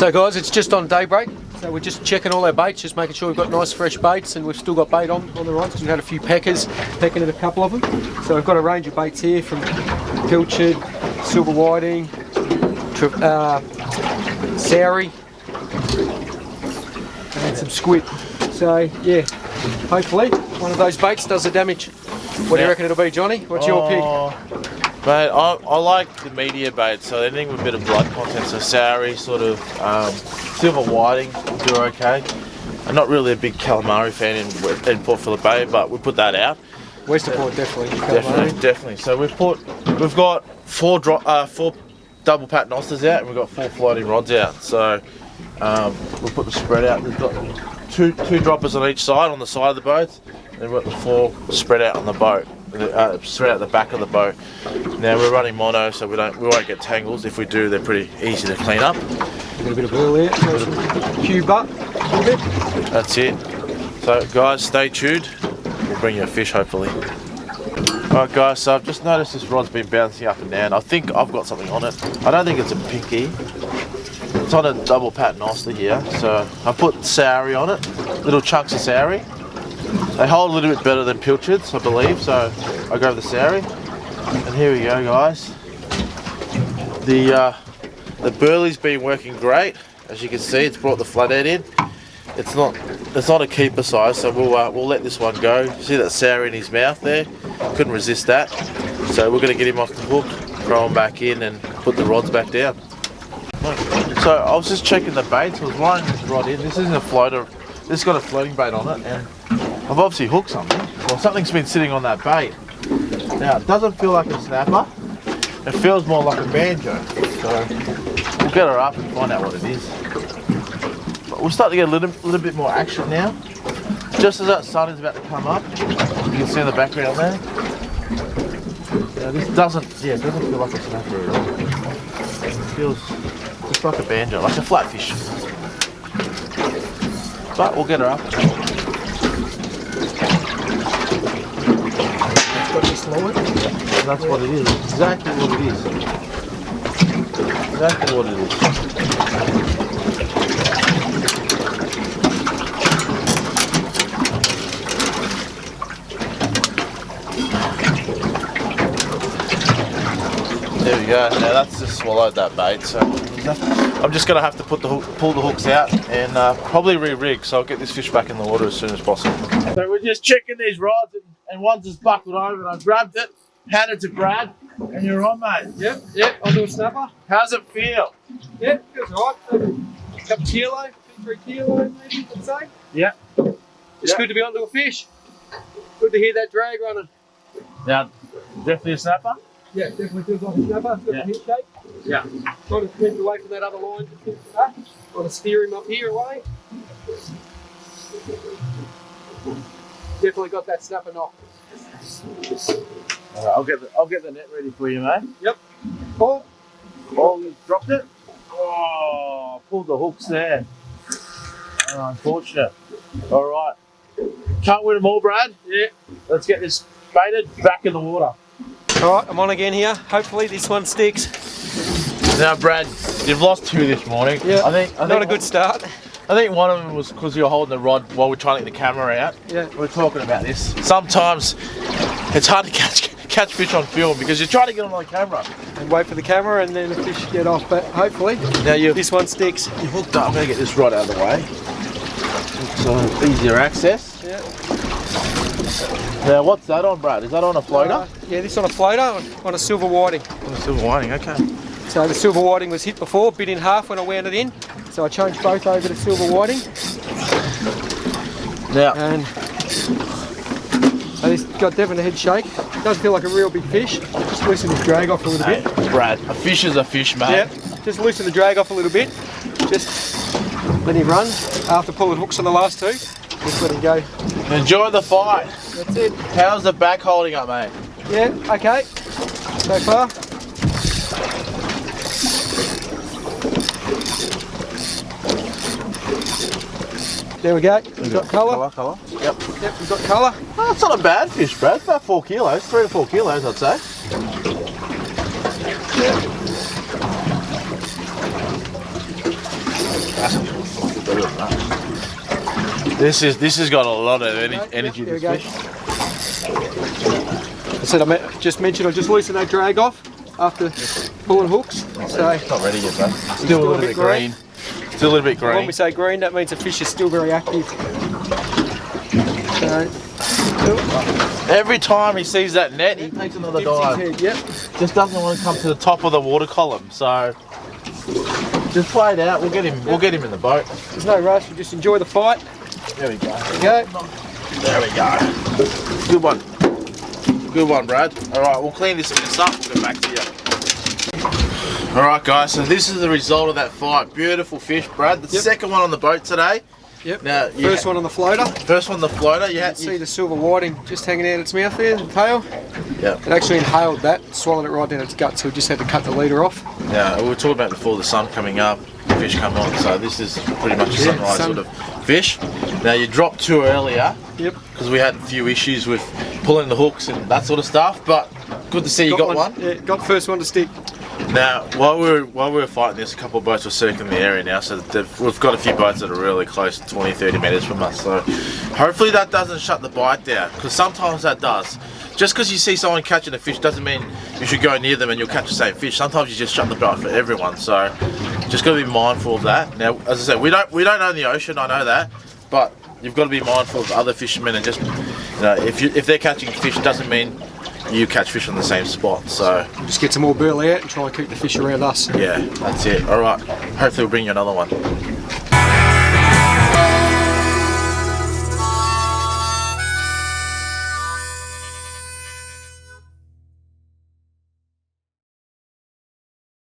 So guys, it's just on daybreak, so we're just checking all our baits, just making sure we've got nice fresh baits, and we've still got bait on the rods because we've had a few peckers pecking at a couple of them. So we've got a range of baits here from pilchard, silver whiting, Sowie, and some squid. So yeah, hopefully one of those baits does the damage. What do you reckon it'll be, Johnny? What's your pick? Mate, I like the media bait, so anything with a bit of blood content, so Sowie, sort of silver whiting will do okay. I'm not really a big calamari fan in Port Phillip Bay, but we put that out. Western Port definitely. Definitely. So we've got four double paternosters out, and we've got 4 floating rods out. So we'll put the spread out. We've got two droppers on each side, on the side of the boat, and we've got the 4 spread out on the boat. Spread out the back of the boat. Now we're running mono, so we won't get tangles. If we do, they're pretty easy to clean up. Got a bit of oil there, so some cube up a little bit. That's it. So guys, stay tuned. We'll bring you a fish hopefully. Alright guys, so I've just noticed this rod's been bouncing up and down. I think I've got something on it. I don't think it's a pinky. It's on a double paternoster here. So I put Sowie on it, little chunks of Sowie. They hold a little bit better than pilchards, I believe, so I go with the Sowie. And here we go, guys. The burley's been working great. As you can see, it's brought the flathead in. It's not a keeper size, so we'll let this one go. See that Sowie in his mouth there? Couldn't resist that. So we're going to get him off the hook, throw him back in, and put the rods back down. So I was just checking the baits. I was lining this rod in. This isn't a floater. This has got a floating bait on it, and I've obviously hooked something. Well, something's been sitting on that bait. Now, it doesn't feel like a snapper. It feels more like a banjo. So we'll get her up and find out what it is. But we're starting to get a little bit more action now. Just as that sun is about to come up, you can see in the background there. This doesn't feel like a snapper at all. It feels just like a banjo, like a flatfish. But we'll get her up. Got to slow it. And that's what it is. Exactly what it is. Exactly what it is. There we go. Now that's just swallowed that bait. So I'm just going to have to pull the hooks out and probably re-rig. So I'll get this fish back in the water as soon as possible. So we're just checking these rods, and one's just buckled over, and I grabbed it, handed it to Brad, and you're on, mate. Yep, I'll do a snapper. How's it feel? Yeah, feels right. A couple kilo, 2-3 kilo maybe, I'd say. Yeah. It's good to be onto a fish. Good to hear that drag running. Now, definitely a snapper? Yeah, definitely feels like a snapper. It's got the hip shape. Yeah. Trying to keep away from that other line. Trying to steer him up here away. Definitely got that snapper knock. I'll get the net ready for you, mate. Yep. Paul. You dropped it. Oh, pulled the hooks there. Oh, unfortunate. All right. Can't win them all, Brad. Yeah. Let's get this baited back in the water. All right, I'm on again here. Hopefully this one sticks. Now, Brad, you've lost 2 this morning. Yeah. I think not a good start. I think one of them was because you were holding the rod while we're trying to get the camera out. Yeah. We're talking about this. Sometimes it's hard to catch fish on film because you're trying to get them on the camera. And wait for the camera and then the fish get off, but hopefully now this one sticks. You hooked up. I'm going to get this rod out of the way. So easier access. Yeah. Now what's that on, Brad? Is that on a floater? Yeah, this on a floater on a silver whiting. On a silver whiting, okay. So the silver whiting was hit before, bit in half when I wound it in. So I changed both over to silver whiting. Now, and so this got definitely a head shake. Doesn't feel like a real big fish. Just loosen this drag off a little bit. Brad, a fish is a fish, mate. Yeah, just loosen the drag off a little bit. Just let him run. After pulling hooks on the last 2, just let him go. Enjoy the fight. That's it. How's the back holding up, mate? Yeah, okay. So far. There we go. We've got colour. Colour. Yep, we've got colour. Oh, that's not a bad fish, Brad. It's about 4 kilos, 3 to 4 kilos, I'd say. This has got a lot of energy. There we This go. fish. I said I just mentioned I just loosened that drag off after pulling hooks. So It's not ready yet, bro. Still a little bit green. Still a little bit when green. we say green, that means the fish is still very active. So, Every time he sees that net, he takes another dips his dive. head, yep. Just doesn't want to come to the top of the water column. So just play it out. We'll get him. We'll get him in the boat. There's no rush. We just enjoy the fight. There we go. There we go. There we go. Good one. Good one, Brad. All right, we'll clean this up. We'll get back to you. All right, guys. So this is the result of that fight. Beautiful fish, Brad. The second one on the boat today. Yep. Now, First one on the floater. First one, the floater. You You had can see the silver whiting just hanging out its mouth there, the tail. Yeah. It actually inhaled that, swallowed it right down its gut, so we just had to cut the leader off. Yeah, we were talking about before the sun coming up, the fish come on, so this is pretty much a sunrise sort of fish. Now you dropped two earlier, Yep. because we had a few issues with pulling the hooks and that sort of stuff, but good to see you got one. Yeah, got the first one to stick. Now, while we were fighting this, a couple of boats were circling the area now, so we've got a few boats that are really close, 20-30 metres from us, so hopefully that doesn't shut the bite down, because sometimes that does. Just because you see someone catching a fish doesn't mean you should go near them and you'll catch the same fish. Sometimes you just shut the bite for everyone, so just got to be mindful of that. Now, as I said, we don't own the ocean, I know that, but you've got to be mindful of other fishermen, and just, you know, if they're catching fish, it doesn't mean you catch fish on the same spot. So Just get some more burley out and try and keep the fish around us. yeah, that's it. All right, hopefully we'll bring you another one.